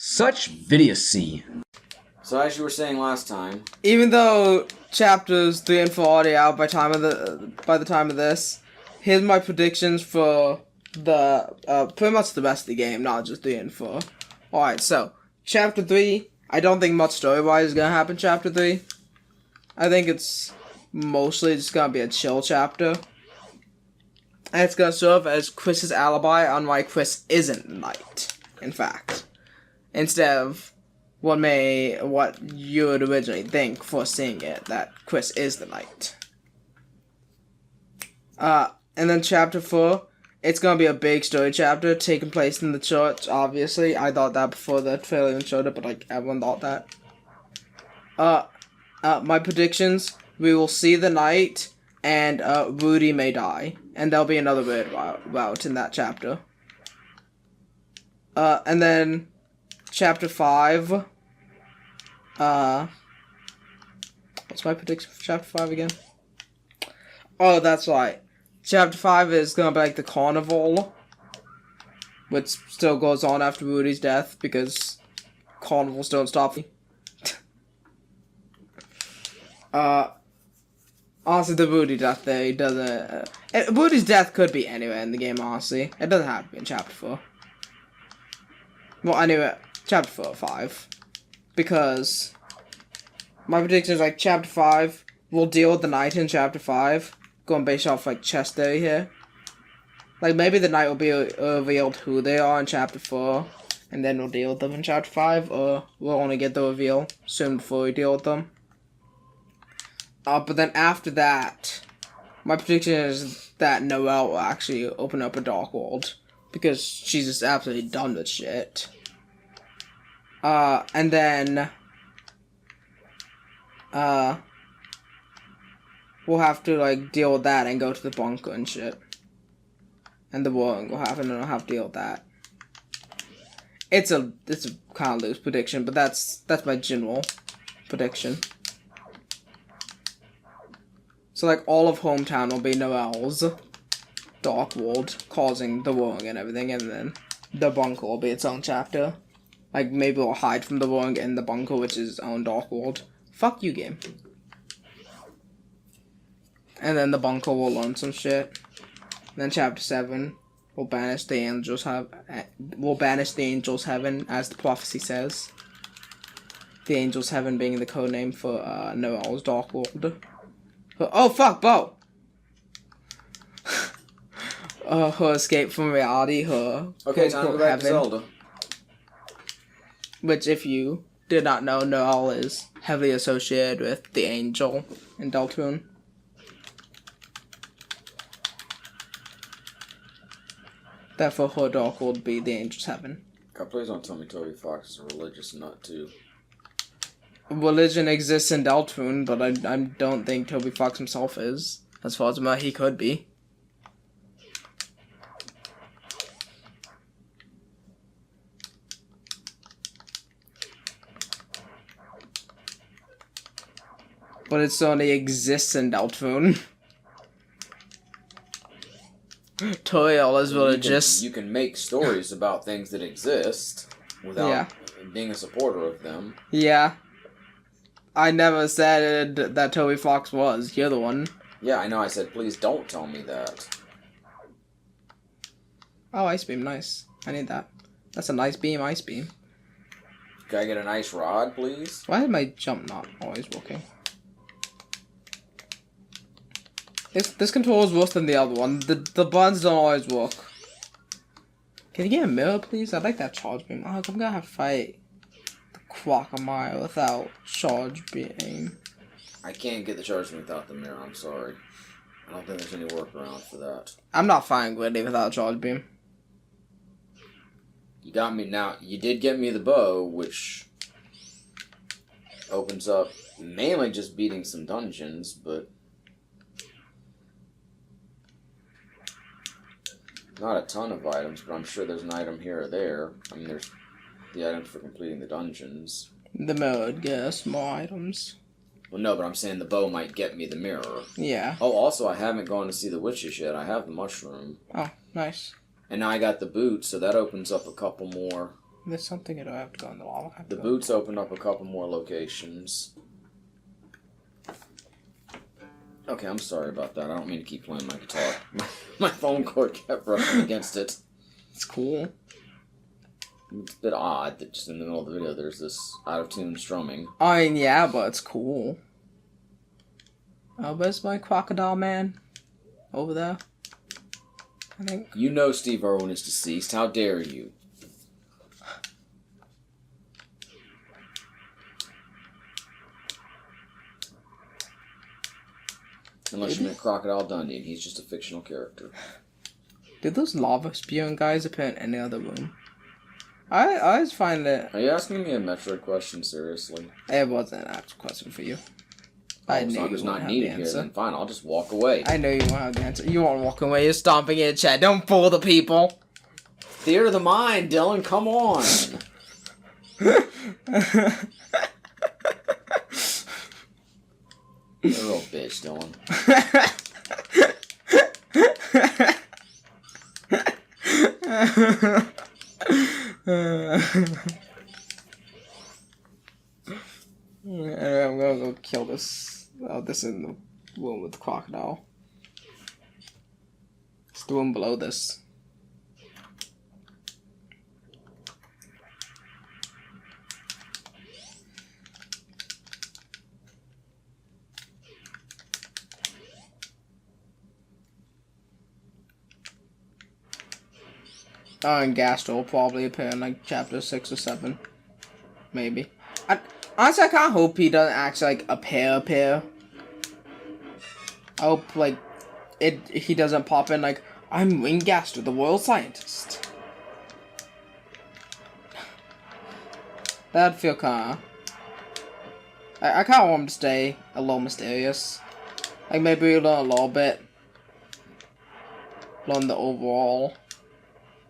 Such Vidiocy. So as you were saying last time, even though chapters 3 and 4 are already out by the time of this, here's my predictions for the pretty much the rest of the game, not just 3 and 4. Alright, so chapter 3, I don't think much story-wise is gonna happen chapter 3. I think it's mostly just gonna be a chill chapter. And it's gonna serve as Chris's alibi on why Chris isn't the knight, in fact. Instead of what you would originally think for seeing it, that Chris is the knight. And then chapter 4, it's gonna be a big story chapter taking place in the church, obviously. I thought that before the trailer even showed it, but like everyone thought that. My predictions, we will see the knight, and Rudy may die. And there'll be another weird route in that chapter. And then chapter 5. What's my prediction for chapter 5 again? Oh, that's right. Chapter 5 is gonna be like the carnival, which still goes on after Rudy's death because carnivals don't stop. Honestly, the Rudy death there doesn't. Rudy's death could be anywhere in the game. Honestly, it doesn't have to be in chapter 4. Well, anyway, chapter 4 or 5, because my prediction is like chapter 5 we'll deal with the knight in chapter 5. Going based off like chest theory here. Like maybe the knight will be revealed who they are in chapter 4, and then we'll deal with them in chapter 5, or we'll only get the reveal soon before we deal with them. But then after that, my prediction is that Noelle will actually open up a dark world, because she's just absolutely done with shit. And then we'll have to like deal with that and go to the bunker and shit. And the warring will happen and I'll have to deal with that. It's a kind of loose prediction, but that's my general prediction. So like all of Hometown will be Noelle's dark world, causing the warring and everything, and then the bunker will be its own chapter. Like maybe we'll hide from the warring in the bunker, which is its own dark world. Fuck you, game. And then the bunker will learn some shit. And then chapter 7 will banish the angels heaven, as the prophecy says. The angels heaven being the codename for Noelle's dark world. Oh fuck, Bo! Her escape from reality, her okay, time to go back to Zelda. Which, if you did not know, Noelle is heavily associated with the angel in Deltarune. Therefore, her dark world would be the angel's heaven. God, please don't tell me Toby Fox is a religious nut too. Religion exists in Deltarune, but I don't think Toby Fox himself is. As far as I know, he could be. But it only exists in Deltarune. Toriel is religious. You can make stories about things that exist without being a supporter of them. Yeah. I never said that Toby Fox was. You're the one. Yeah, I know. I said, please don't tell me that. Oh, Ice Beam. Nice. I need that. That's a nice beam, Ice Beam. Can I get a nice rod, please? Why is my jump not always working? This controller is worse than the other one. The buttons don't always work. Can you get a mirror, please? I'd like that charge beam. Oh, I'm gonna have to fight the Quackmire without charge beam. I can't get the charge beam without the mirror. I'm sorry. I don't think there's any workaround for that. I'm not fighting Gridley without charge beam. You got me now. You did get me the bow, which opens up mainly just beating some dungeons, but not a ton of items, but I'm sure there's an item here or there. I mean, there's the items for completing the dungeons. The mode, yes, more items. Well, no, but I'm saying the bow might get me the mirror. Yeah. Oh, also, I haven't gone to see the witches yet. I have the mushroom. Oh, nice. And now I got the boot, so that opens up a couple more There's something I don't have to go in the lava. The boots opened up a couple more locations. Okay, I'm sorry about that. I don't mean to keep playing my guitar. My phone cord kept brushing against it. It's cool. It's a bit odd that just in the middle of the video there's this out-of-tune strumming. I mean, yeah, but it's cool. Oh, where's my crocodile man? Over there? I think. You know Steve Irwin is deceased. How dare you? Unless you meant Crocodile Dundee, and he's just a fictional character. Did those lava spewing guys appear in any other room? I always find it. Are you asking me a Metroid question seriously? It wasn't an actual question for you. I knew it's not needed here, then fine, I'll just walk away. I know you won't have the answer. You won't walk away, you're stomping in chat. Don't fool the people. Theater of the mind, Dylan, come on. You're a real bitch, Dylan. Anyway, I'm gonna go kill this. Oh, this in the room with the crocodile. It's the room below this. Oh, and Gastro will probably appear in like chapter 6 or 7. Maybe. Honestly, I kinda hope he doesn't actually like appear. I hope like he doesn't pop in like, I'm Wing Gastro, the world scientist. That'd feel kinda. I kinda want him to stay a little mysterious. Like maybe learn a little bit. Learn the overall.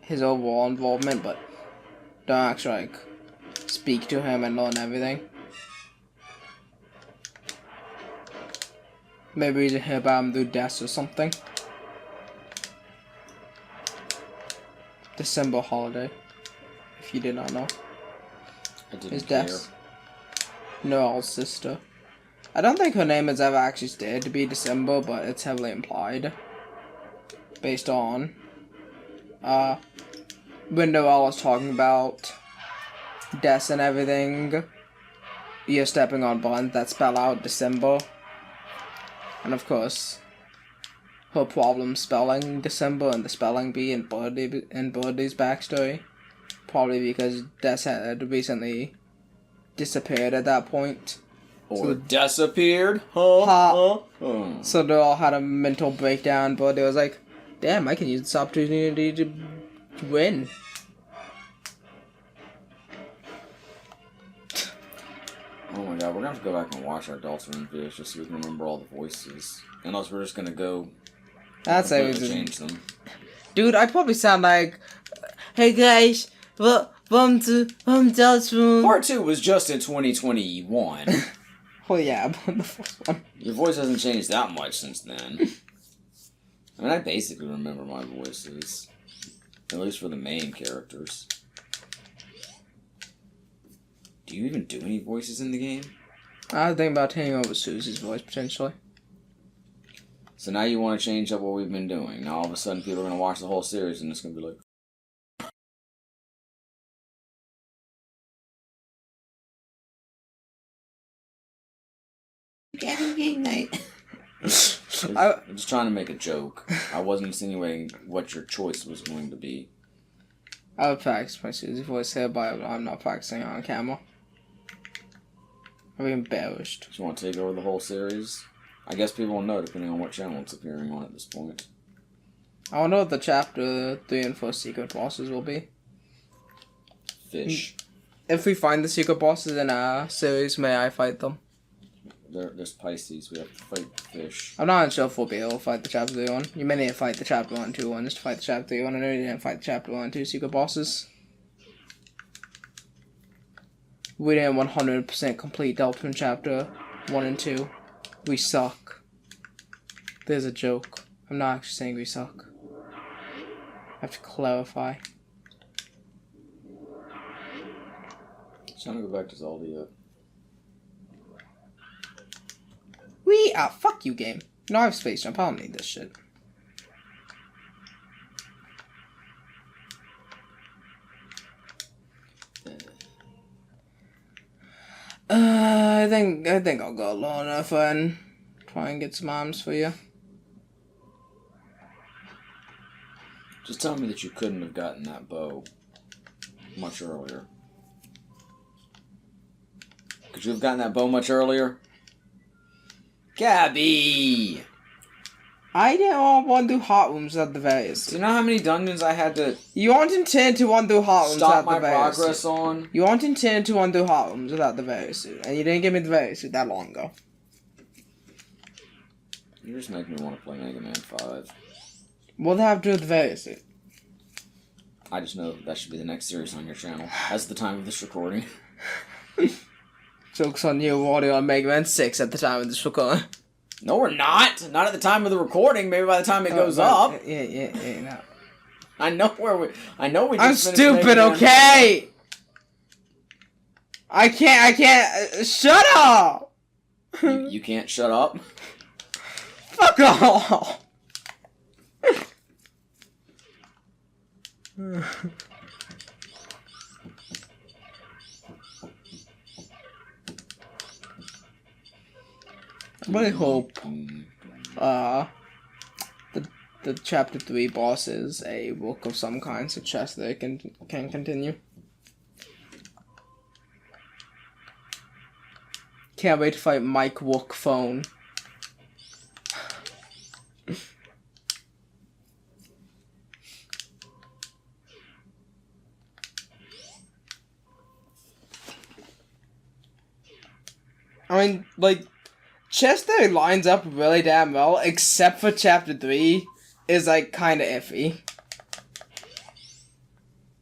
His overall involvement, but don't actually like speak to him and learn everything. Maybe you hear about him through deaths or something. December holiday, if you did not know. I didn't His care. deaths. Noel's sister. I don't think her name is ever actually stated to be December, but it's heavily implied. Based on when Noel was talking about deaths and everything, you're stepping on buttons that spell out December. And of course, her problem spelling December and the spelling bee in Birdie's backstory. Probably because Des had recently disappeared at that point. Or So- disappeared? So they all had a mental breakdown, but it was like, damn, I can use this opportunity to win. Oh my god, we're gonna have to go back and watch our Deltarune videos just so we can remember all the voices. Unless we're just gonna go That's it. change them. Dude, I probably sound like, hey guys, welcome to Deltarune. Part 2 was just in 2021. Well, yeah, but the first one. Your voice hasn't changed that much since then. I mean, I basically remember my voices. At least for the main characters. Do you even do any voices in the game? I was thinking about taking over Susie's voice, potentially. So now you want to change up what we've been doing. Now all of a sudden people are going to watch the whole series and it's going to be like... I'm just trying to make a joke. I wasn't insinuating what your choice was going to be. I would practice my Susie voice here, but I'm not practicing on camera. I'm embarrassed. Do you want to take over the whole series? I guess people will know depending on what channel it's appearing on at this point. I wonder what the chapter 3 and 4 secret bosses will be. Fish. If we find the secret bosses in our series, may I fight them? There's Pisces. We have to fight fish. I'm not sure if we'll be able to fight the chapter 3 one. You may need to fight the chapter 1 and 2 ones to fight the chapter 3 one. I know you didn't fight the chapter 1 and 2 secret bosses. We didn't 100% complete Deltarune chapter 1 and 2. We suck. There's a joke. I'm not actually saying we suck. I have to clarify. Trying to go back to Zelda yet. Fuck you, game. No, I have space jump. I don't need this shit. I think I'll go low enough and try and get some arms for you. Just tell me that you couldn't have gotten that bow much earlier. Could you have gotten that bow much earlier? Gabby! I didn't want to do hot rooms at the various. Do you know how many dungeons I had to You aren't intended to undo hot rooms stop at the my various. progress on? You aren't intended to undo hot rooms without the various, and you didn't give me the various that long ago. You just make me want to play Mega Man 5. What do I have to do with the various? I just know that should be the next series on your channel. That's the time of this recording. Joke's on you, we're already on Mega Man 6 at the time of this recording. No, we're not. Not at the time of the recording. Maybe by the time it goes up. Yeah, no. I know where we. I know we. I'm Just stupid, Mega Man okay? I can't. Shut up! You can't shut up. Fuck off! I really hope the chapter 3 boss is a book of some kind, so chest that can continue. Can't wait to fight Mike Wook Phone. I mean, like, Chester lines up really damn well, except for chapter 3 is, like, kinda iffy.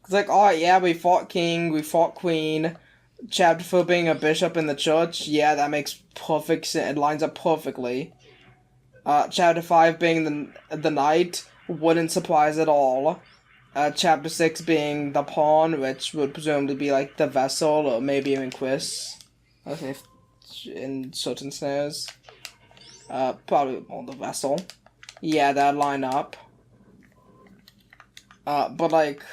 It's like, oh yeah, we fought King, we fought Queen. Chapter 4 being a bishop in the church, yeah, that makes perfect sense. It lines up perfectly. Chapter 5 being the knight wouldn't surprise at all. Chapter 6 being the pawn, which would presumably be, like, the vessel, or maybe even Quiz. Okay, in certain scenarios. Probably more the vessel. Yeah, that'd line up. But like,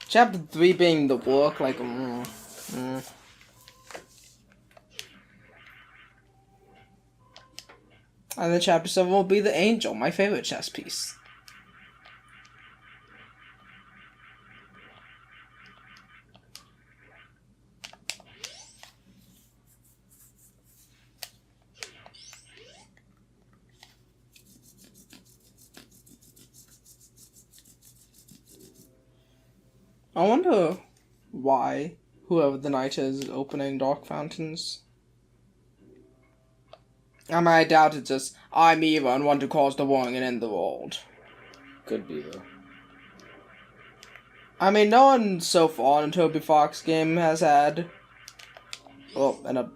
chapter 3 being the work, like, And then chapter 7 will be the angel, my favorite chess piece. I wonder why whoever the knight is opening dark fountains. I mean, I doubt it's just, I'm evil and want to cause the warring and end the world. Could be, though. I mean, no one so far in a Toby Fox game has had... Well, in a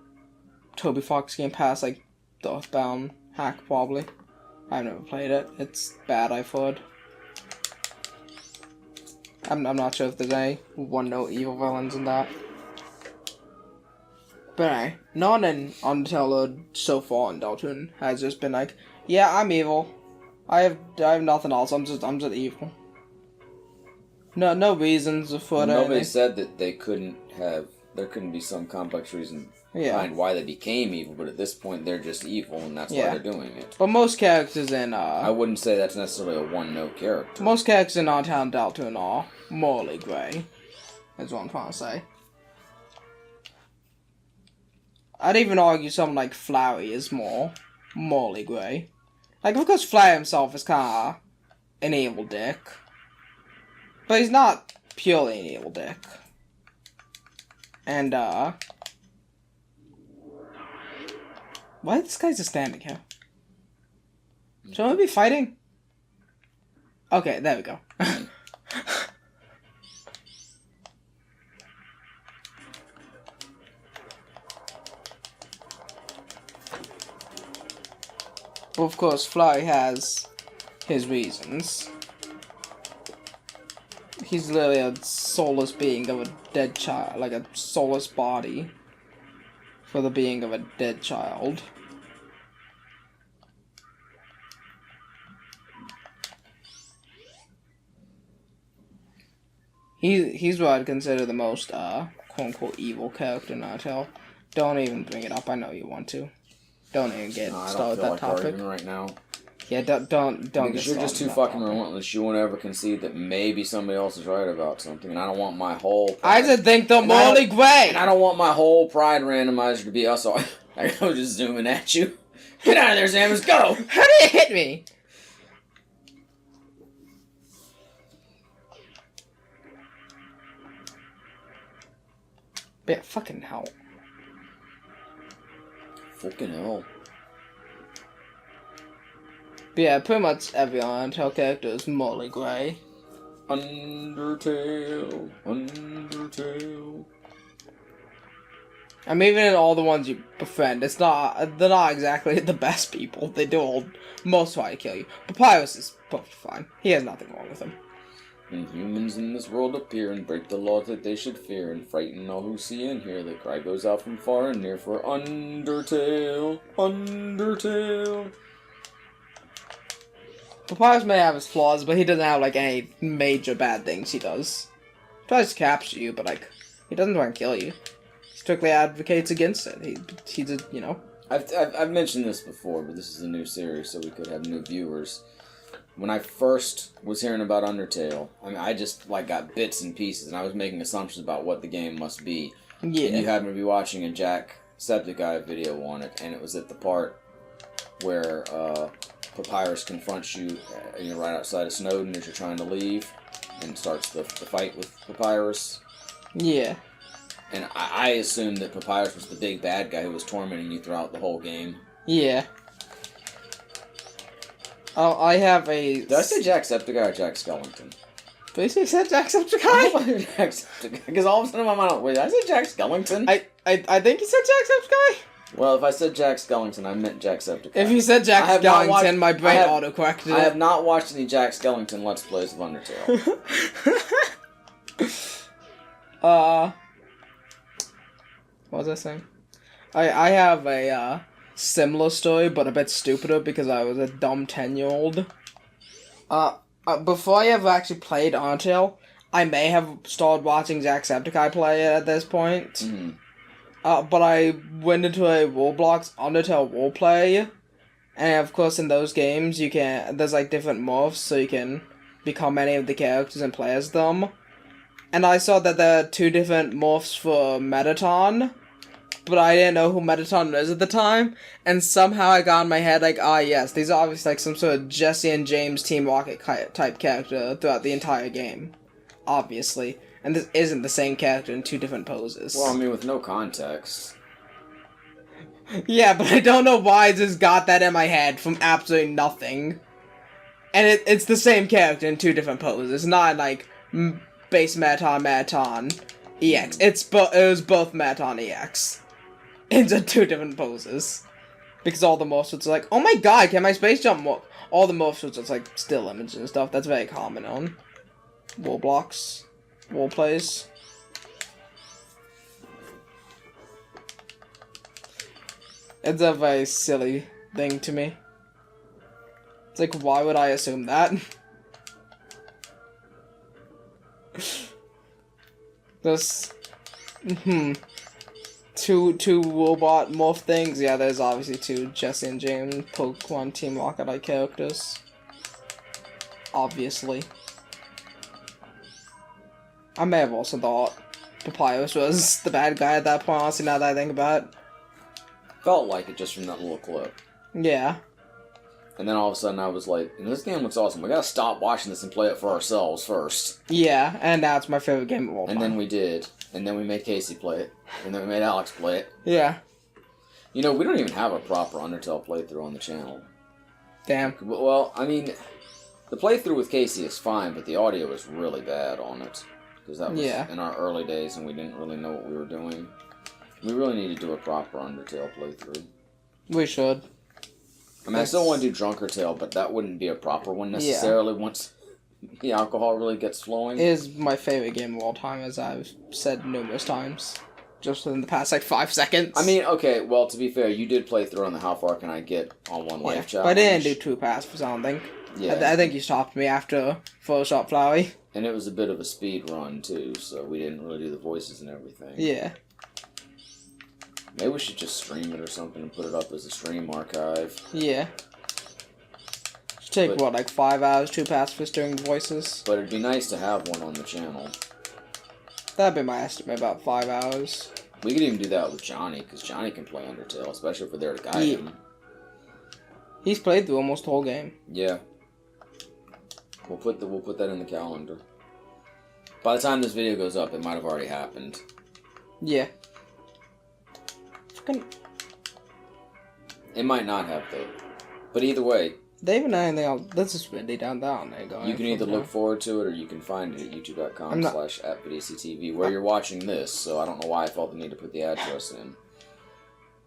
Toby Fox game past, like, the Earthbound hack, probably. I've never played it. It's bad, I've heard. I'm not sure if there's any one-note evil villains in that. But anyway, no one in Undertale so far in Deltarune has just been like, yeah, I'm evil. I have nothing else. I'm just evil. No reasons for it. Nobody said that they couldn't have. There couldn't be some complex reason behind why they became evil, but at this point they're just evil, and that's why they're doing it. But most characters in I wouldn't say that's necessarily a one-note character. Most characters in Undertale and Deltarune are morally grey. That's what I'm trying to say. I'd even argue someone like Flowey is more morally grey. Like, of course, Flowey himself is kinda an evil dick. But he's not purely an evil dick. And, why this guy's just standing here? Should we be fighting? Okay, there we go. Well, of course, Fly has his reasons. he's literally a soulless being of a dead child, like a soulless body for the being of a dead child. He's what I'd consider the most, quote-unquote evil character in Naruto. Don't even bring it up, I know you want to. Don't even get started with that topic. Right now. Yeah, don't Because you're just too fucking relentless. You won't ever concede that maybe somebody else is right about something, and I don't want my whole pride. I just think they're morally gray! And I don't want my whole pride randomizer to be us. So I was just zooming at you. Get out of there, Samus, go! How did it hit me? Yeah, fucking hell. Fucking hell. But yeah, pretty much every Undertale character is morally grey. Undertale. I mean, even in all the ones you befriend, they're not exactly the best people. They do most try to kill you. Papyrus is perfectly fine. He has nothing wrong with him. When humans in this world appear and break the laws that they should fear and frighten all who see and hear, the cry goes out from far and near for Undertale. Papyrus may have his flaws, but he doesn't have, like, any major bad things he does. He tries to capture you, but, like, he doesn't try and kill you. He strictly advocates against it. He's a, you know. I've mentioned this before, but this is a new series, so we could have new viewers. When I first was hearing about Undertale, I mean, I just, like, got bits and pieces, and I was making assumptions about what the game must be. Yeah. And you had me be watching a Jacksepticeye video on it, and it was at the part where, Papyrus confronts you, you're right outside of Snowden as you're trying to leave, and starts the fight with Papyrus. Yeah. And I assumed that Papyrus was the big bad guy who was tormenting you throughout the whole game. Yeah. Oh, I have a... Did I say Jacksepticeye or Jack Skellington? Basically said Jacksepticeye? Jacksepticeye. Because all of a sudden in my mind, wait, did I say Jack Skellington? I think you said Jacksepticeye? Well, if I said Jack Skellington, I meant Jacksepticeye. If you said Jack Skellington, my brain autocorrected it. I have not watched any Jack Skellington Let's Plays of Undertale. What was I saying? I have a, similar story, but a bit stupider because I was a dumb 10-year-old. Before I ever actually played Undertale, I may have started watching Jacksepticeye play it at this point. Mm-hmm. But I went into a Roblox Undertale roleplay, and of course in those games there's like different morphs, so you can become any of the characters and play as them. And I saw that there are 2 different morphs for Mettaton, but I didn't know who Mettaton is at the time, and somehow I got in my head like, yes, these are obviously like some sort of Jesse and James Team Rocket type character throughout the entire game. Obviously. And this isn't the same character in 2 different poses. Well, I mean, with no context. Yeah, but I don't know why I just got that in my head from absolutely nothing. And it's the same character in 2 different poses. It's not like base Mettaton EX. It was both Mettaton EX. Into 2 different poses. Because all the morphs are like, oh my god, can my space jump morph? All the morphs are just like still images and stuff. That's very common on Roblox. Wall plays. It's a very silly thing to me. It's like, why would I assume that? There's... Two robot morph things. Yeah, there's obviously 2 Jesse and James Pokemon Team Rocket-like characters. Obviously. I may have also thought Papyrus was the bad guy at that point, honestly, now that I think about it. Felt like it just from that little clip. Yeah. And then all of a sudden I was like, this game looks awesome. We gotta stop watching this and play it for ourselves first. Yeah, and now it's my favorite game of all time. And then we did. And then we made Casey play it. And then we made Alex play it. Yeah. You know, we don't even have a proper Undertale playthrough on the channel. Damn. Well, I mean, the playthrough with Casey is fine, but the audio is really bad on it. Because that was in our early days and we didn't really know what we were doing. We really need to do a proper Undertale playthrough. We should. I mean, I still want to do Drunker Tale, but that wouldn't be a proper one necessarily once The alcohol really gets flowing. It is my favorite game of all time, as I've said numerous times. Just within the past, like, 5 seconds. I mean, okay, well, to be fair, you did play through on the how far can I get on one life challenge. But I didn't do 2 passes, I don't think. Yeah. I think you stopped me after Photoshop Flowey. And it was a bit of a speed run, too, so we didn't really do the voices and everything. Yeah. Maybe we should just stream it or something and put it up as a stream archive. Yeah. Should take, what, like 5 hours, 2 passes doing voices? But it'd be nice to have one on the channel. That'd be my estimate, about 5 hours. We could even do that with Johnny, because Johnny can play Undertale, especially if we're there to guide him. He's played through almost the whole game. Yeah. We'll put that in the calendar. By the time this video goes up, it might have already happened. Yeah. Fucking... It might not have, though. But either way... They even know anything else. This is windy down there going. You can either look forward to it, or you can find it at youtube.com/@VidiocyTV, where you're watching this, so I don't know why I felt the need to put the address in.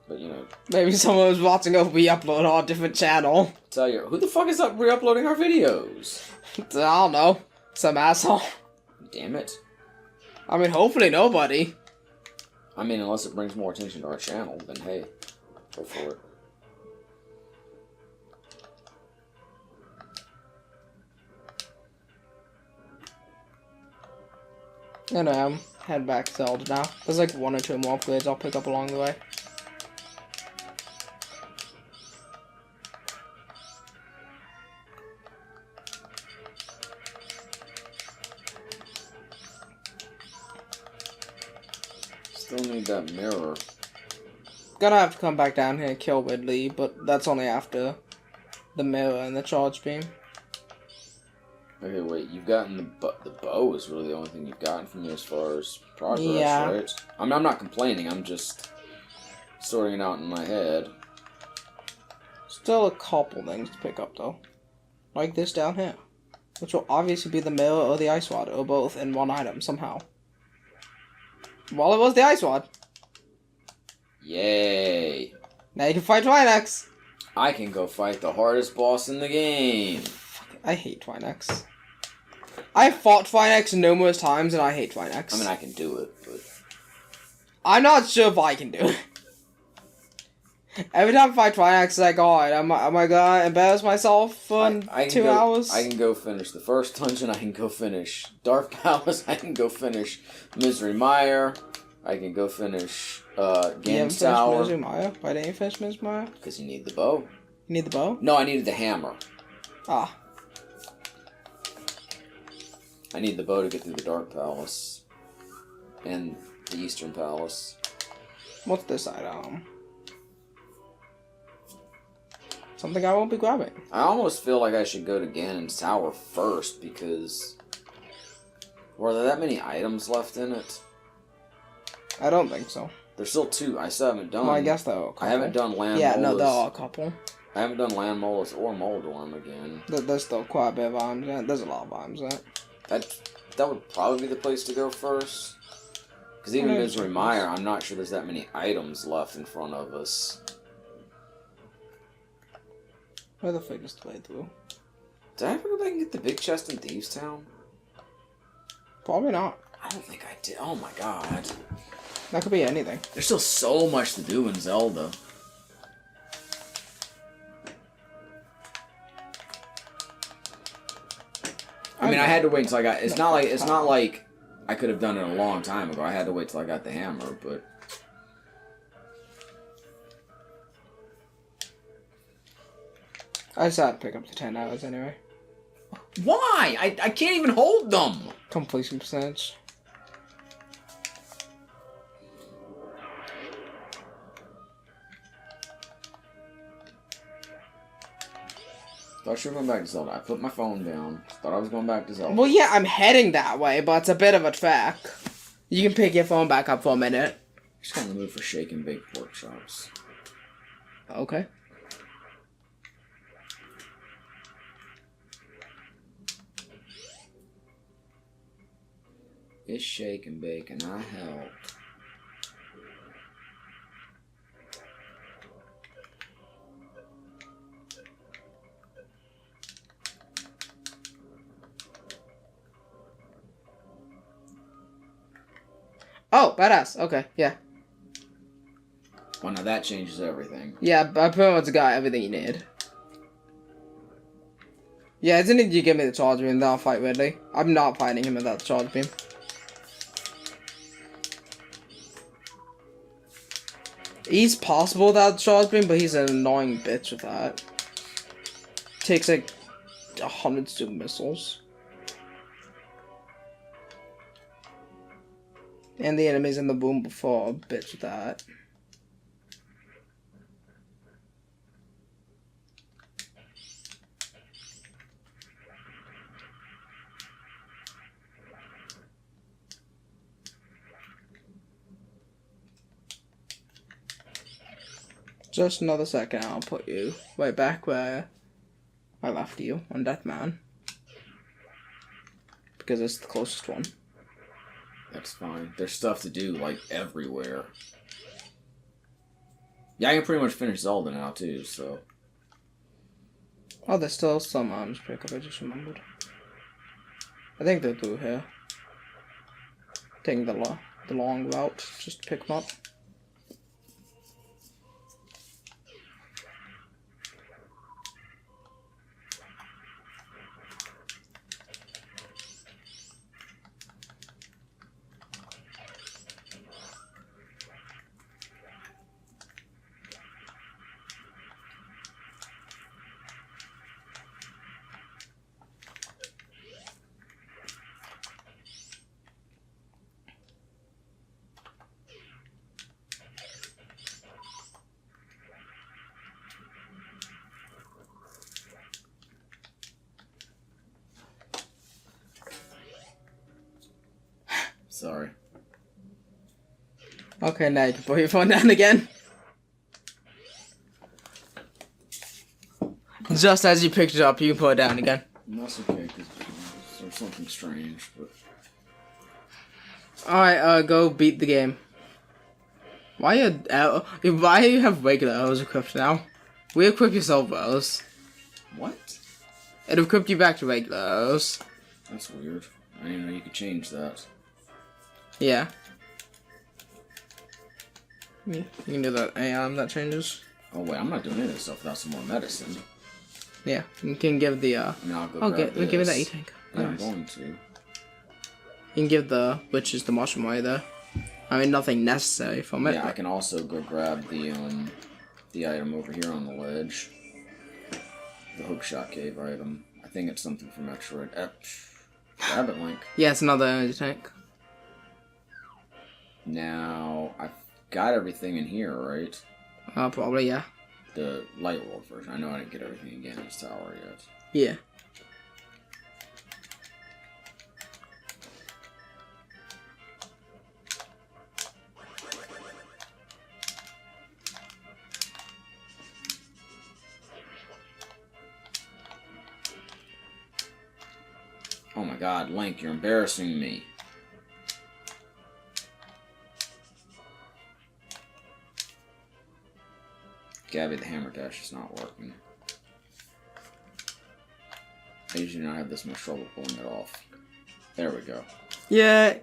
But, you know... Maybe someone was watching a re-upload on a different channel. Tell you, who the fuck is up re-uploading our videos? I don't know. Some asshole. Damn it. I mean, hopefully nobody. I mean, unless it brings more attention to our channel, then hey, go for it. Anyway, I'm heading back to Zelda now. There's like 1 or 2 more upgrades I'll pick up along the way. Still need that mirror. Gonna have to come back down here and kill Ridley, but that's only after the mirror and the charge beam. Okay, wait, you've gotten the bow is really the only thing you've gotten from me as far as progress, Yeah. right? I mean, I'm not complaining, I'm just sorting it out in my head. Still a couple things to pick up though. Like this down here. Which will obviously be the mirror or the ice rod, or both in one item somehow. Well, it was the ice rod. Yay! Now you can fight Twinex. I can go fight the hardest boss in the game. I hate Twinex. I fought Twinex numerous times and I hate Twinex. I mean, I can do it, but... I'm not sure if I can do it. Every time I fight Twinex, it's like, alright, am I gonna embarrass myself for 2 hours? I can go finish the first dungeon, I can go finish Dark Palace, I can go finish Misery Mire, I can go finish Games Tower. Misery Mire? Why didn't you finish Misery Mire? Because you need the bow. You need the bow? No, I needed the hammer. Ah. I need the bow to get through the Dark Palace. And the Eastern Palace. What's this item? Something I won't be grabbing. I almost feel like I should go to Ganon's Tower first, because... Were there that many items left in it? I don't think so. There's still 2. I still haven't done... Well, I guess there are a couple. I haven't done Land Yeah, no, Molas. there are a couple. I haven't done Land Molas or Moldorm again. There's still quite a bit of items in it. There's a lot of items in it. That would probably be the place to go first. Because even Misery Mire, I'm not sure there's that many items left in front of us. Where the fuck is the way through? Did I ever go back and get the big chest in Thieves Town? Probably not. I don't think I did. Oh my god. That could be anything. There's still so much to do in Zelda. I mean, I had to wait until I got... It's not like I could have done it a long time ago. I had to wait till I got the hammer, but... I just had to pick up the 10 hours anyway. Why? I can't even hold them! Completion percentage. Thought you were going back to Zelda. I put my phone down. Thought I was going back to Zelda. Well, yeah, I'm heading that way, but it's a bit of a trek. You can pick your phone back up for a minute. Just kind of in the mood for shake and bake pork chops. Okay. It's shake and bake, and I help. Oh, badass. Okay, yeah. Well, now that changes everything. Yeah, I pretty much got everything you need. Yeah, isn't it you give me the charge beam, then I'll fight Ridley. I'm not fighting him without the charge beam. He's possible without the charge beam, but he's an annoying bitch with that. Takes like 100 super missiles. And the enemies in the boom before, bitch with that. Just another second, I'll put you right back where I left you on Deathman. Because it's the closest one. That's fine. There's stuff to do, like, everywhere. Yeah, I can pretty much finish Zelda now, too, so... Oh, there's still some arms pick up, I just remembered. I think they're through here. Taking the long route, just to pick them up. Sorry. Okay, now you can put your phone down again. Just as you picked it up, you can put it down again. That's okay, because there's something strange, but... Alright, go beat the game. Why you have regular arrows equipped now? We equip your silver arrows. What? It equipped you back to regular arrows. That's weird. I didn't know you could change that. Yeah. You can do that that changes. Oh wait, I'm not doing any of this stuff without some more medicine. Yeah, you can give the I mean, I'll go grab give me that this. E-tank. Yeah, Nice. I'm going to. You can give the witches the mushroom right there. I mean, nothing necessary from it. Yeah, I can also go grab the item over here on the ledge. The hookshot cave item. I think it's something from Metroid. Grab it, Link. Yeah, it's another energy tank. Now, I've got everything in here, right? Probably, yeah. The light world version. I know I didn't get everything again in this tower yet. Yeah. Oh my god, Link, you're embarrassing me. Gabby, the hammer dash is not working. I usually don't have this much trouble pulling it off. There we go. Yeah.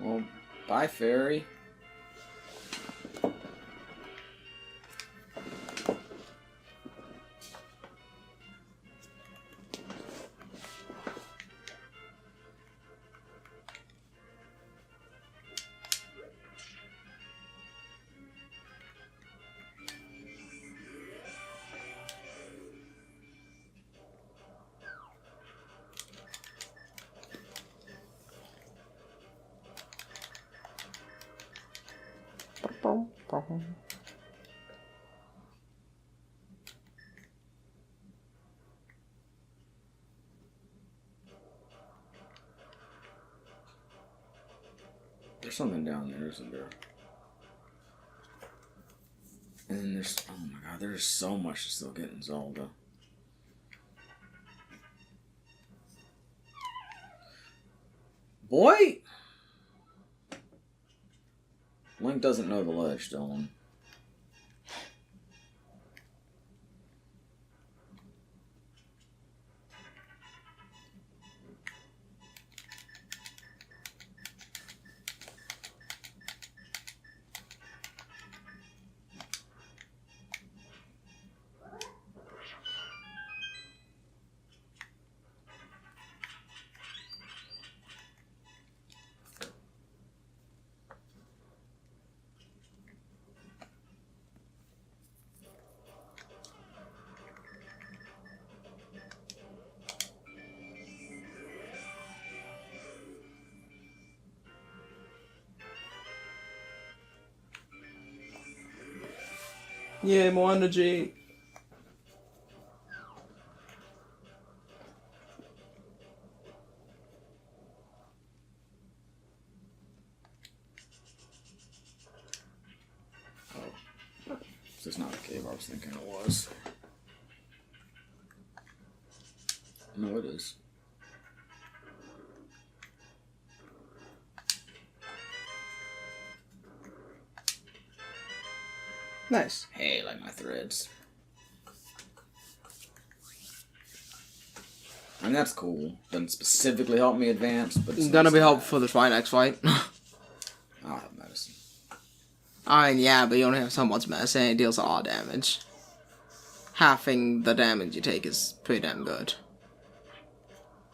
Well, bye, fairy. There's something down there, isn't there? And then there's, oh my god, there's so much to still get in Zelda. Boy! Link doesn't know the ledge, Dylan. Yeah, more energy. This is not the cave I was thinking it was. No, it is. Nice. Hey, like my threads. And that's cool. Doesn't specifically help me advance, but It's gonna be helpful for the next fight. I'll have medicine. I mean, yeah, but you only have so much medicine, it deals a lot of damage. Halving the damage you take is pretty damn good.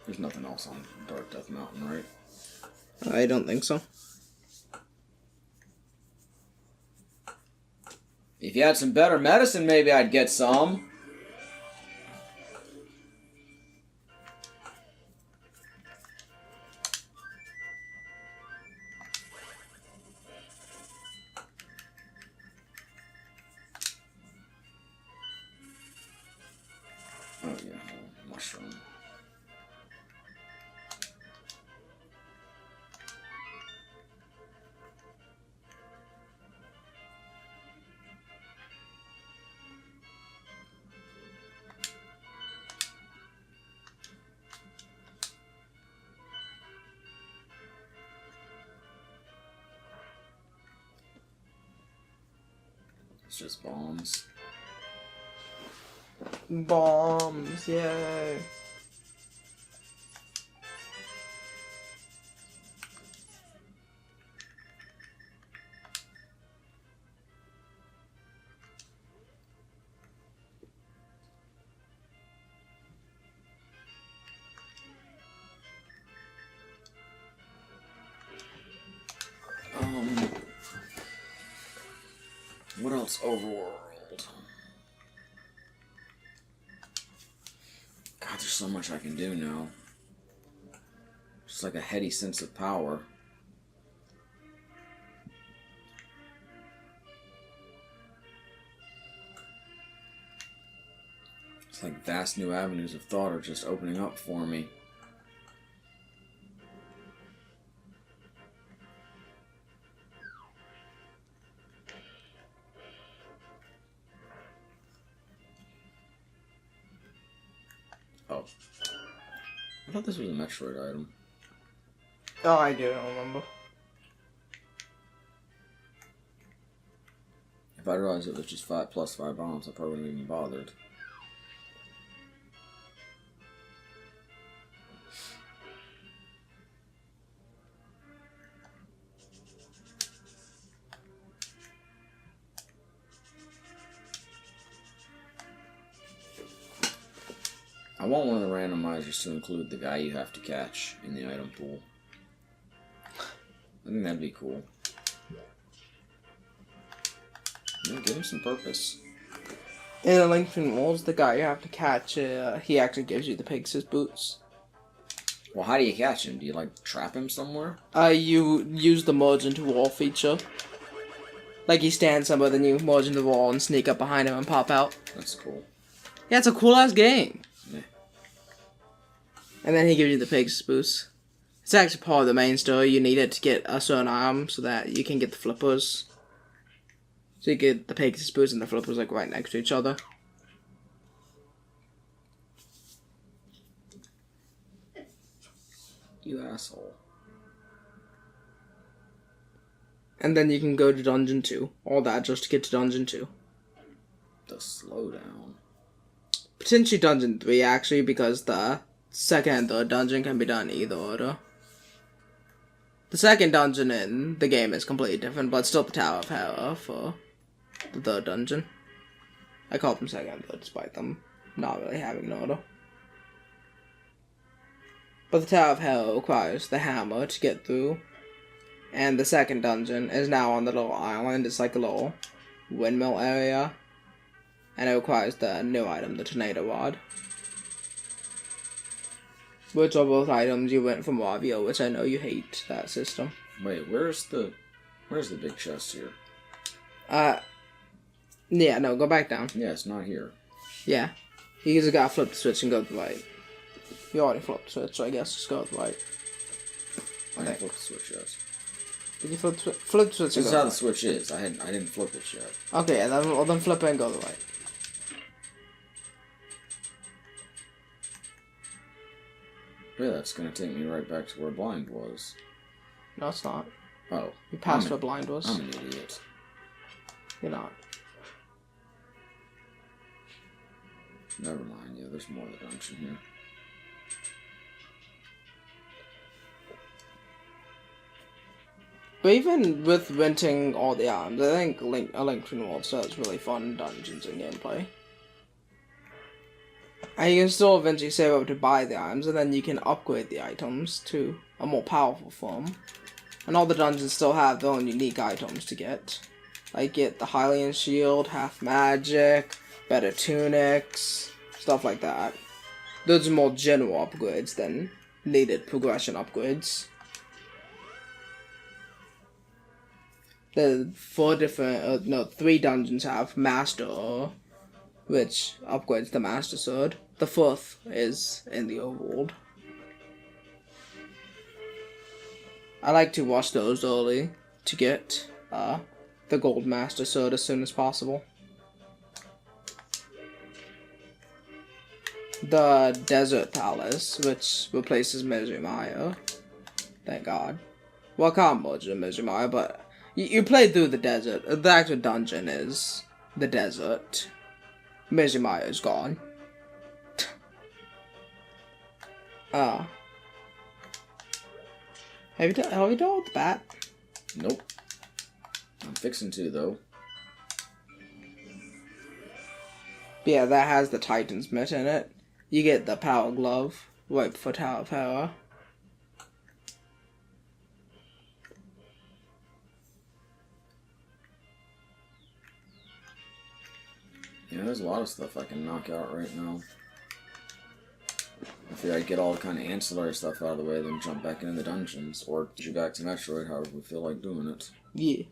There's nothing else on Dark Death Mountain, right? I don't think so. If you had some better medicine, maybe I'd get some. Oh yeah, mushroom. It's just bombs. Bombs, yay. What else? Overworld. God, there's so much I can do now. Just like a heady sense of power. It's like vast new avenues of thought are just opening up for me. Oh. I thought this was a Metroid item. Oh, I do remember. If I realized it was just 5 plus 5 bombs, I probably wouldn't even bothered. I want one of the randomizers to include the guy you have to catch in the item pool. I think that'd be cool. Yeah, give him some purpose. In the Link Between Worlds, the guy you have to catch, he actually gives you the Pegasus boots. Well, how do you catch him? Do you, like, trap him somewhere? You use the merge into wall feature. Like, he stands somewhere, then you merge into the wall and sneak up behind him and pop out. That's cool. Yeah, it's a cool-ass game. Yeah. And then he gives you the Pegasus boots. It's actually part of the main story. You need it to get a certain item so that you can get the flippers. So you get the Pegasus boots and the flippers, like, right next to each other. You asshole. And then you can go to Dungeon 2. All that just to get to Dungeon 2. The slowdown. Potentially Dungeon 3, actually, because the second and third dungeon can be done in either order. The second dungeon in the game is completely different, but still the Tower of Hera for the third dungeon. I call them second and third, despite them not really having an order. But the Tower of Hera requires the hammer to get through. And the second dungeon is now on the little island. It's like a little windmill area. And it requires the new item, the tornado rod. Which are both items you went from Ravio, which I know you hate that system. Wait, where's the big chest here? Yeah, no, go back down. Yeah, it's not here. Yeah. You just gotta flip the switch and go to the right. You already flipped the switch, so I guess just go to the right. I didn't flip the switch yet. Did you flip the switch? This is how the switch is. I didn't flip it yet. Okay, yeah, then flip it and go to the right. Yeah, that's gonna take me right back to where blind was. No, it's not. Oh. You passed where blind was. I'm an idiot. You're not. Never mind, yeah, there's more of the dungeon here. But even with renting all the items, I think A Link Between Worlds does really fun dungeons and gameplay. And you can still eventually save up to buy the items, and then you can upgrade the items to a more powerful form. And all the dungeons still have their own unique items to get. Like get the Hylian Shield, half magic, better tunics, stuff like that. Those are more general upgrades than needed progression upgrades. The 3 dungeons have Master, which upgrades the Master Sword. The 4th is in the overworld. I like to watch those early to get the Gold Master Sword as soon as possible. The Desert Palace, which replaces Mire. Thank God. Well, I can't merge with Mire, but you play through the desert. The actual dungeon is the desert. Mire is gone. Have you done with the bat? Nope. I'm fixing to, though. Yeah, that has the Titan's Mitt in it. You get the Power Glove right for Tower of Hera. Yeah, there's a lot of stuff I can knock out right now. I figure I get all the kind of ancillary stuff out of the way, then jump back into the dungeons, or get back to Metroid, however we feel like doing it. Yeah.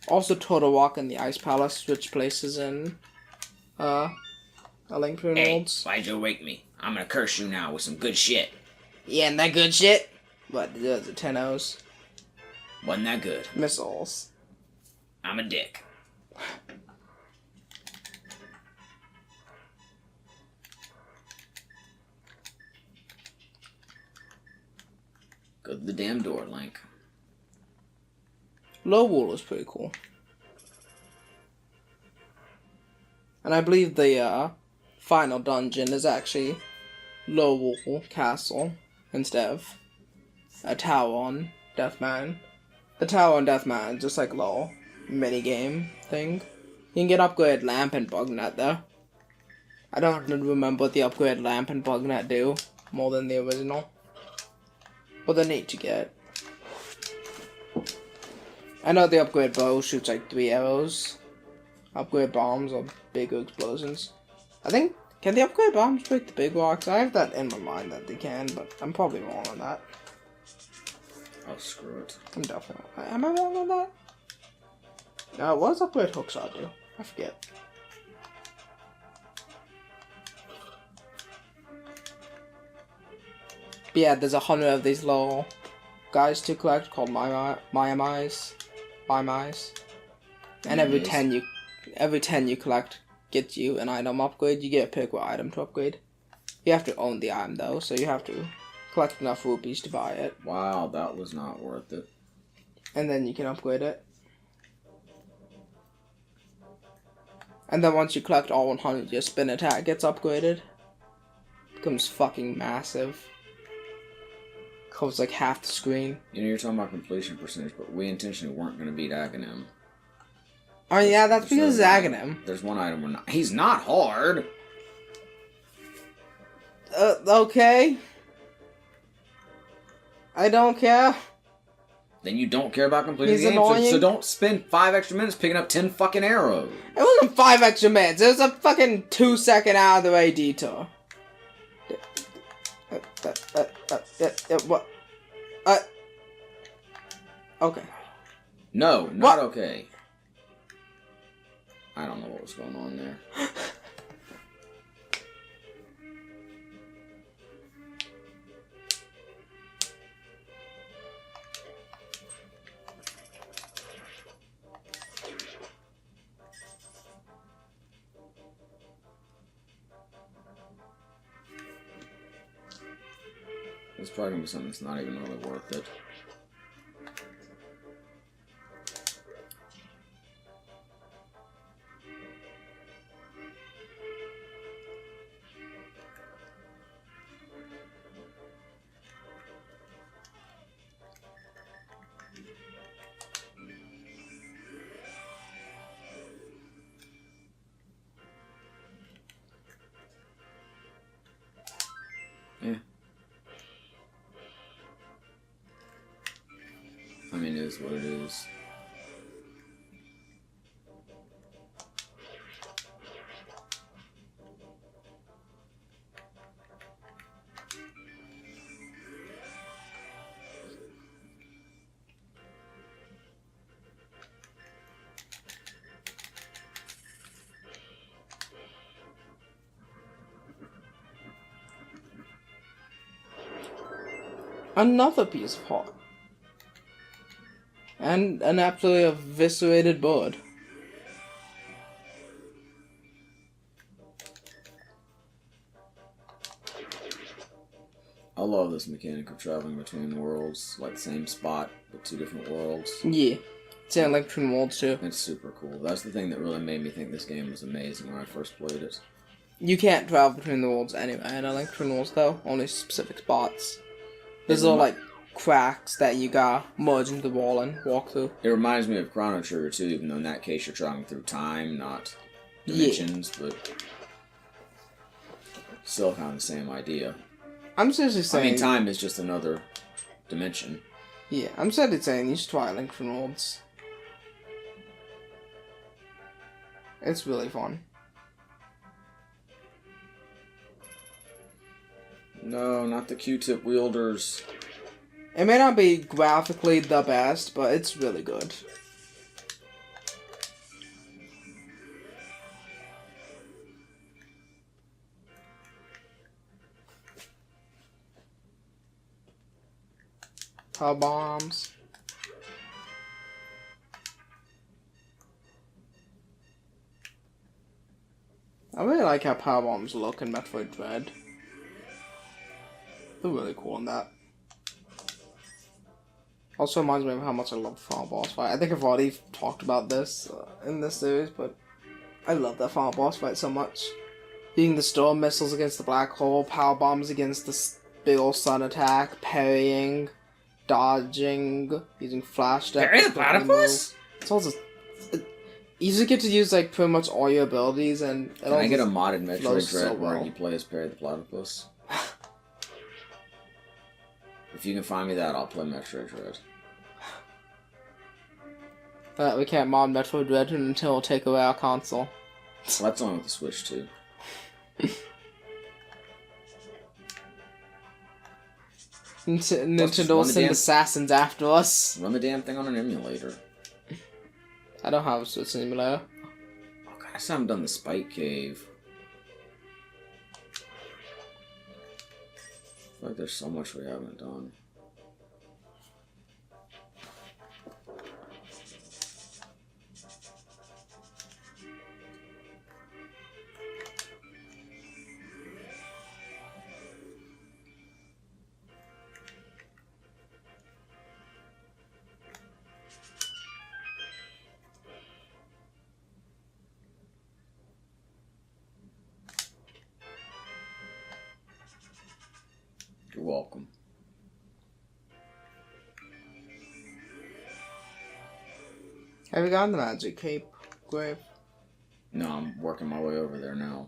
Also, Total Walk in the Ice Palace, switch places in A Link Between Worlds. Why'd you wake me? I'm gonna curse you now with some good shit. Yeah, and that good shit? What, is it 10 O's? Wasn't that good? Missiles. I'm a dick. Go to the damn door, Link. Low Wall is pretty cool. And I believe the final dungeon is actually Low Wall Castle instead of a tower on Deathman. The tower on Deathman is just like a little minigame thing. You can get upgraded lamp and bug net there. I don't remember what the upgraded lamp and bug net do more than the original. But they're neat to get. I know the upgrade bow shoots like 3 arrows. Upgrade bombs or bigger explosions. I think, can the upgrade bombs break the big rocks? I have that in my mind that they can, but I'm probably wrong on that. Oh, screw it. I'm definitely wrong. Am I wrong on that? What does upgrade hookshot do? I forget. But yeah, there's 100 of these little guys to collect called Miami's. And every 10 you collect gets you an item upgrade. You get to pick what item to upgrade. You have to own the item though, so you have to collect enough rupees to buy it. Wow, that was not worth it. And then you can upgrade it. And then once you collect all 100, your spin attack gets upgraded. Becomes fucking massive. Covers like half the screen. You know, you're talking about completion percentage, but we intentionally weren't going to beat Aghanim. Oh yeah, that's because it's Aghanim. There's one item we're not. He's not hard! Okay. I don't care. Then you don't care about completing He's the game, annoying. so don't spend 5 extra minutes picking up 10 fucking arrows. It wasn't 5 extra minutes. It was a fucking 2-second out of the way detour. What? Okay. No, not What? okay. I don't know what was going on there. It's probably gonna be something that's not even really worth it. Yeah. I mean, it is what it is. Another piece of heart. And an absolutely eviscerated bird. I love this mechanic of traveling between worlds, like the same spot, but 2 different worlds. Yeah. It's like between worlds too. It's super cool. That's the thing that really made me think this game was amazing when I first played it. You can't travel between the worlds anyway. I don't like between worlds though. Only specific spots. There's little like cracks that you gotta merge into the wall and walk through. It reminds me of Chrono Trigger too, even though in that case you're traveling through time, not dimensions, but still kind of the same idea. I'm seriously saying. I mean, time is just another dimension. Yeah, I'm seriously saying you should try Link between worlds. It's really fun. No, not the Q-tip wielders. It may not be graphically the best, but it's really good. Power bombs. I really like how power bombs look in Metroid Dread. They're really cool in that. Also reminds me of how much I love the final boss fight. I think I've already talked about this in this series, but I love that final boss fight so much. Using the storm missiles against the black hole, power bombs against the big ol' sun attack, parrying, dodging, using flash deck. Parry the platypus? It's also you just get to use like pretty much all your abilities, and Can I get a modded Metroid flows Dread so where well. you play as Parry the Platypus? If you can find me that, I'll play Metroid Dread. We can't mod Metroid Dread until we'll take away our console. Well, that's on with the Switch too. Nintendo will send assassins after us. Run the damn thing on an emulator. I don't have a Switch emulator. Oh god, I still haven't done the Spike Cave. I feel like there's so much we haven't done. welcome. Have you gotten the magic cape, Grave? No, I'm working my way over there now.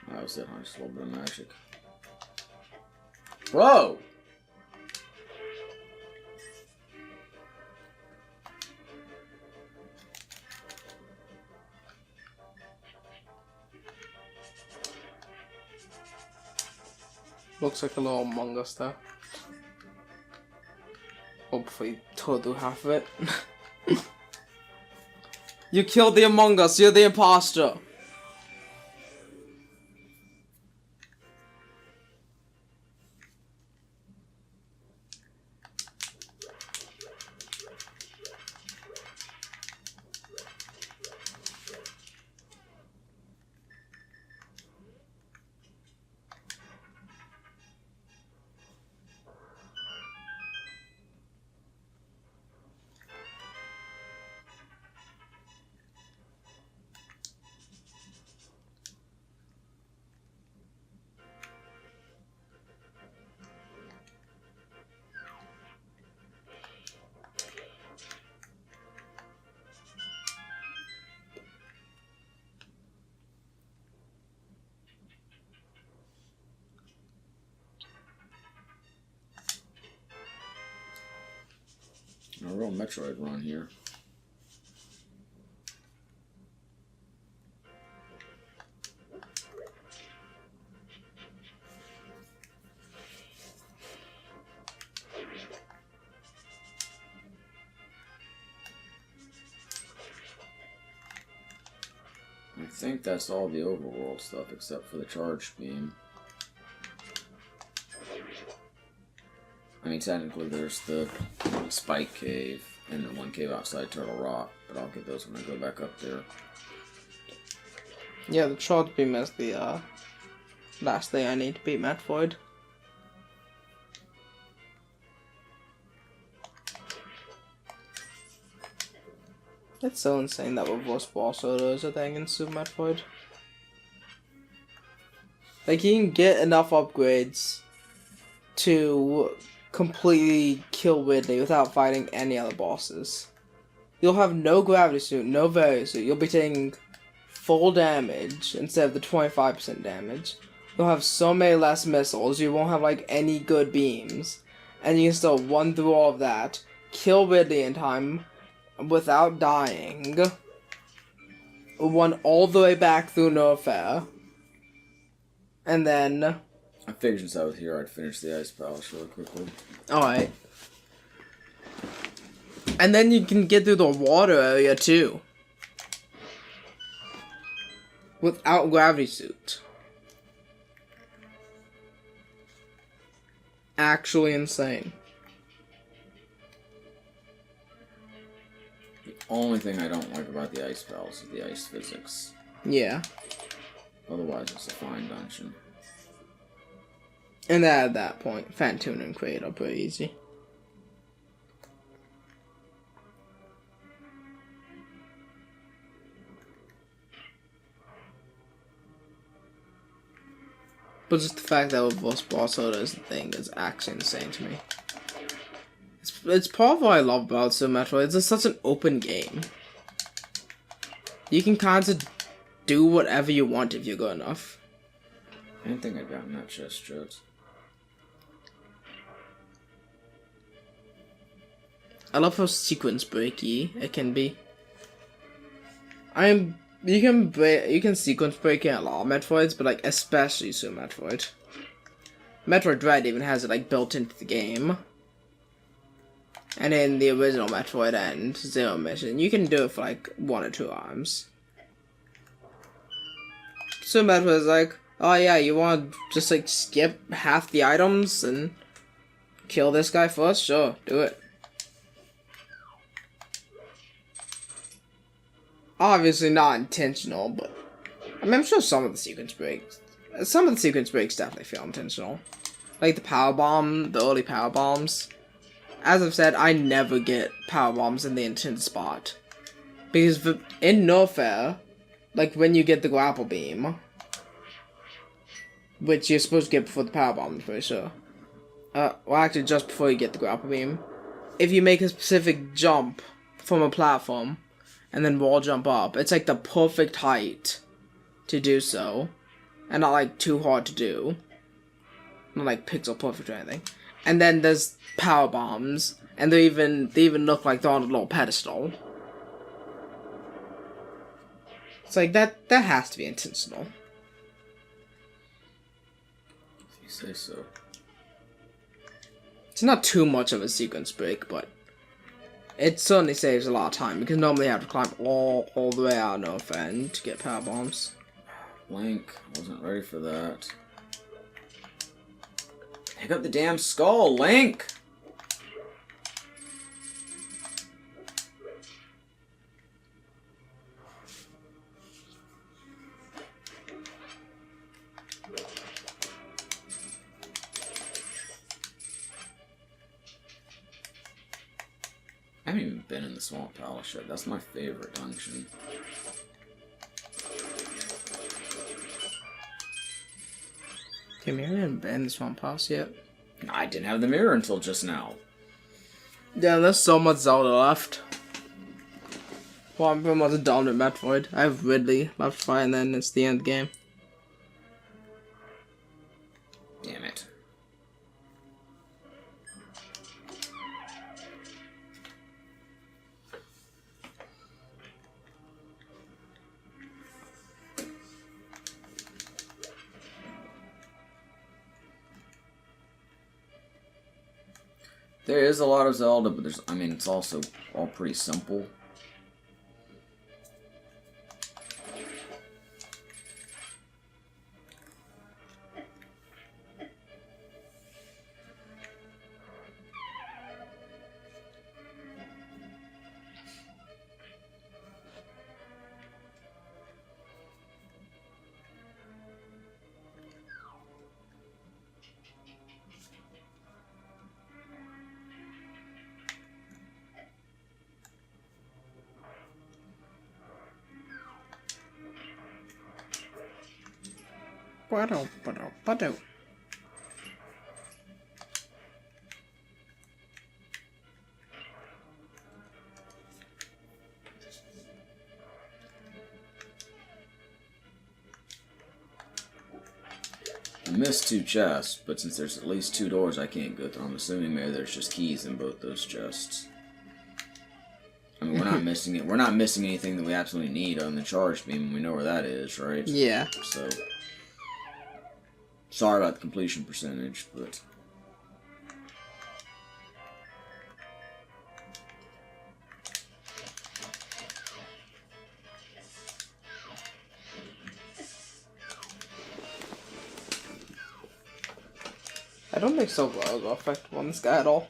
That was it, huh? Just a little bit of magic. Whoa! Looks like a little Among Us there. Hopefully, do half of it. You killed the Among Us, you're the imposter! A real Metroid run here. I think that's all the overworld stuff except for the charge beam. I mean, technically there's the Spike Cave and the one cave outside Turtle Rock, but I'll get those when I go back up there. Yeah, the charge beam is the last thing I need to beat Metroid. It's so insane that reverse boss order is a thing in Super Metroid. Like, you can get enough upgrades to completely kill Ridley without fighting any other bosses. You'll have no gravity suit, no Vario suit. You'll be taking full damage instead of the 25% damage. You'll have so many less missiles, you won't have like any good beams. And you can still run through all of that, kill Ridley in time without dying, run all the way back through No Fair, and then... I figured since I was here I'd finish the Ice Palace really quickly. Alright. And then you can get through the water area too. Without gravity suit. Actually insane. The only thing I don't like about the Ice Palace is the ice physics. Yeah. Otherwise it's a fine dungeon. And at that point, Phantoon and Kraid are pretty easy. But just the fact that reverse boss order is the thing is actually insane to me. It's part of what I love about Super Metroid. It's just such an open game. You can kind of do whatever you want if you're good enough. I didn't think I'd gotten that chest, Jodes. I love how sequence breaky it can be. You can sequence break in a lot of Metroids, but like especially Super Metroid. Metroid Dread even has it like built into the game. And in the original Metroid and Zero Mission, you can do it for like 1 or 2 arms. Super Metroid is like, oh yeah, you want to just like skip half the items and kill this guy first? Sure, do it. Obviously not intentional, but I mean, I'm sure some of the sequence breaks definitely feel intentional. Like the power bomb, the early power bombs. as I've said, I never get power bombs in the intended spot. Because in No Fair, like when you get the grapple beam, which you're supposed to get before the power bomb, I'm pretty sure. Well, actually, just before you get the grapple beam. If you make a specific jump from a platform, and then wall jump up, it's like the perfect height to do so. And not like too hard to do. Not like pixel perfect or anything. And then there's power bombs, and they even look like they're on a little pedestal. It's like that has to be intentional. If you say so. It's not too much of a sequence break, but it certainly saves a lot of time, because normally you have to climb all the way out no offense to get power bombs. Link, wasn't ready for that. Pick up the damn skull, Link! I haven't even been in the Swamp Palace yet. That's my favorite dungeon. Damn, you haven't been in the Swamp House yet? I didn't have the mirror until just now. Yeah, there's so much Zelda left. Well, I'm pretty much done with Metroid. I have Ridley left to fight, and then it's the end of the game. Damn it. There is a lot of Zelda, but it's also all pretty simple. Ba-do. I missed 2 chests, but since there's at least 2 doors I can't go through, I'm assuming maybe there's just keys in both those chests. I mean, we're not missing it. We're not missing anything that we absolutely need other than the charge beam. We know where that is, right? Yeah. So, sorry about the completion percentage, but I don't think so well will affect on this guy at all.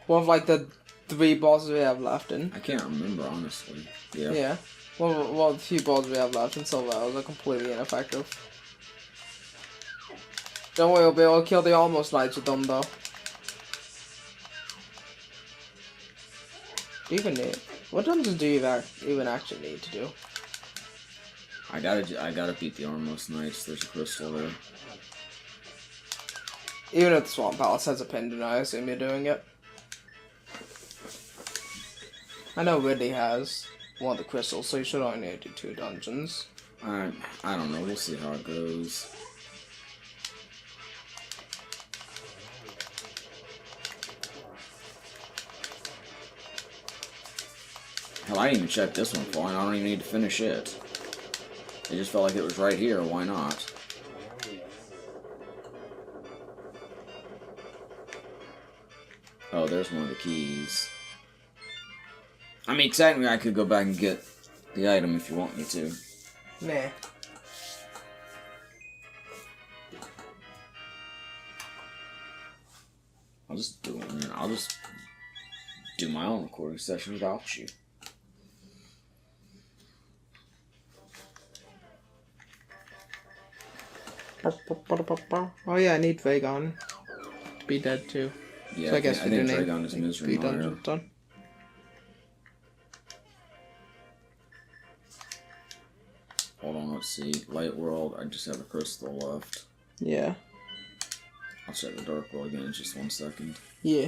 One of like the 3 bosses we have left in. I can't remember honestly. Yeah. Yeah. Well, the few bosses we have left in Silvers are completely ineffective. Don't worry, we'll be able to kill the almost knights with them though. What dungeons do you even actually need to do? I gotta beat the Armless Knights. There's a crystal there. Even if the Swamp Palace has a pendant, I assume you're doing it. I know Ridley has one of the crystals, so you should only need to do 2 dungeons. I don't know. We'll see how it goes. Hell, I didn't even check this one for, and I don't even need to finish it. It just felt like it was right here. Why not? Oh, there's one of the keys. I mean, technically, I could go back and get the item if you want me to. Nah. I'll just do my own recording session without you. Oh yeah, I need Vagon to be dead too. Yeah, So I guess I we think do need Dragon is Misery three Mire. dungeons done. Hold on, let's see. Light World, I just have a crystal left. Yeah. I'll check the Dark World again in just 1 second. Yeah.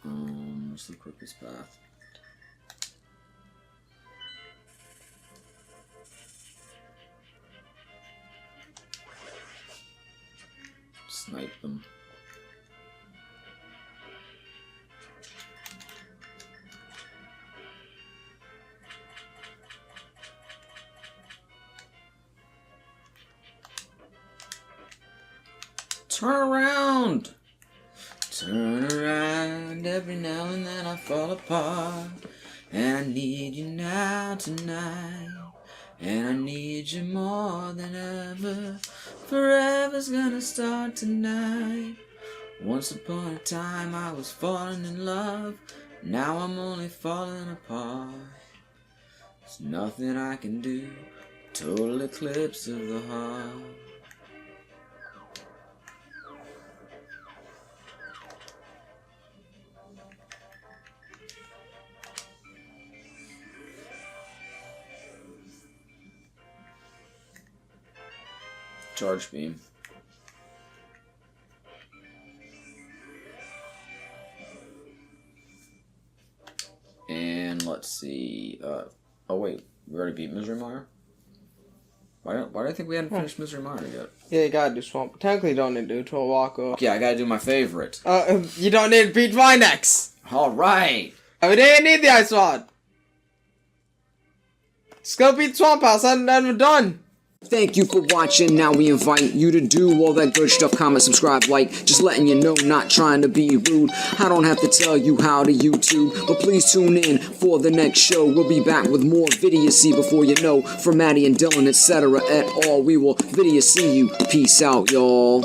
What's the quickest path? Snipe them. Turn around! Turn around, every now and then I fall apart. And I need you now tonight. And I need you more than ever. Forever's gonna start tonight. Once upon a time I was falling in love. Now I'm only falling apart. There's nothing I can do. Total eclipse of the heart. Charge beam. And let's see. Oh wait, we already beat Misery Mire? Why do I think we hadn't finished Misery Mire yet? Yeah, you gotta do Swamp. Technically, you don't need to do Total Walk-Off. Yeah, I gotta do my favorite. You don't need to beat Vinex! Alright! I mean, you need the Ice Rod! Just go beat Swamp House and then we're done! Thank you for watching. Now we invite you to do all that good stuff. Comment, subscribe, like. Just letting you know, not trying to be rude. I don't have to tell you how to YouTube, but please tune in for the next show. We'll be back with more Vidiocy before you know. For Maddie and Dylan, etc. et al. We will Vidiocy you. Peace out, y'all.